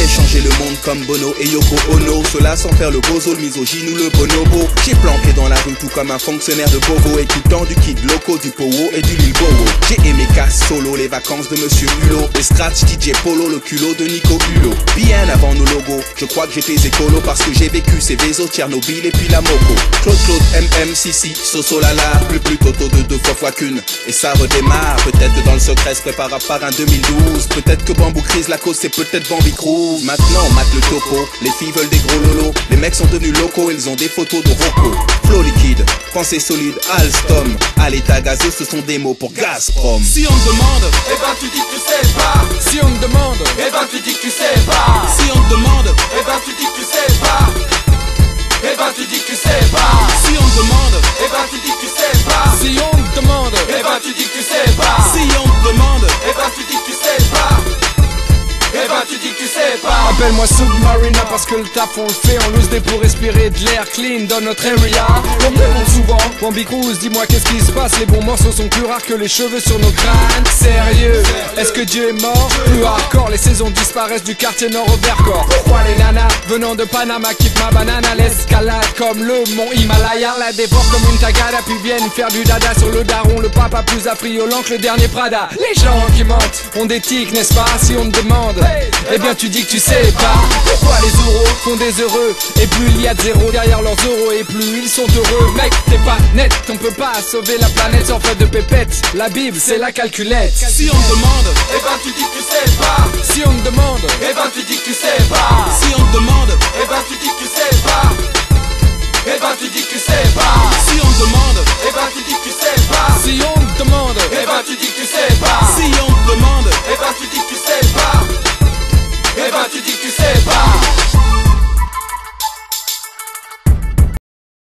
Changer le monde comme Bono et Yoko Ono. Cela sans faire le bozo, le misogyne ou le bonobo. J'ai planqué dans la rue tout comme un fonctionnaire de Bovo, écoutant du Kid Loco, du Powo et du Lil Bowo. J'ai aimé Casse Solo, les vacances de Monsieur Hulot, les Scratch, DJ Polo, le culot de Nico Hulot. Bien avant nos logos, je crois que j'étais écolo parce que j'ai vécu ces Vézos, Tchernobyl et puis la Moco. Claude, MM, Sissi, Soso Lala, plus Toto de deux fois qu'une. Et ça redémarre, peut-être dans le secret se prépare par un 2012. Peut-être que Bambou Crise, la cause c'est peut-être Bambi Cruz. Maintenant, mate le topo, les filles veulent des gros lolos. Les mecs sont devenus locaux, ils ont des photos de Rocco. Flow liquide, pensée solide, Alstom. À l'état gazeux, ce sont des mots pour Gazprom. Si on te demande, eh ben tu dis que tu sais pas. Si on te demande, eh ben tu dis que tu sais pas. Si on te demande, eh ben tu dis que tu sais pas. Eh ben tu dis que tu sais pas. Si on te demande, eh ben tu dis que tu sais pas. Si on te demande, eh ben tu dis que tu sais pas. Si on te demande, eh ben tu dis que tu sais pas. Eh ben tu dis que tu sais pas. Appelle-moi Submarina parce que le taf on le fait. On loose des pour respirer de l'air clean dans notre area. On me demande souvent, Bambi Cruz, dis-moi qu'est-ce qui se passe. Les bons morceaux sont plus rares que les cheveux sur nos crânes. Sérieux, est-ce que Dieu est mort? Plus hardcore, les saisons disparaissent du quartier nord au Vercors. Pourquoi les nanas venant de Panama kiffent ma banana? L'escalade comme le mont Himalaya, la dévore comme une tagada. Puis viennent faire du dada sur le daron, le papa plus affriolant que le dernier Prada. Les gens qui mentent ont des tics, n'est-ce pas? Si on te demande, eh bien tu dis que tu sais pas. Pourquoi les euros font des heureux et plus il y a de zéro derrière leurs euros et plus ils sont heureux. Mec, t'es pas net, on peut pas sauver la planète sans faire de pépettes. La Bible c'est la calculette. Si on te demande, eh ben tu dis que tu sais pas. Si on te demande, eh ben tu dis que tu sais pas. Si on te demande, eh ben tu dis que tu sais pas. Eh ben tu dis que tu sais pas. Si on te demande, eh ben tu dis que tu sais pas. si on te demande, Eh ben tu dis que tu sais pas. Si on te demande, eh ben tu dis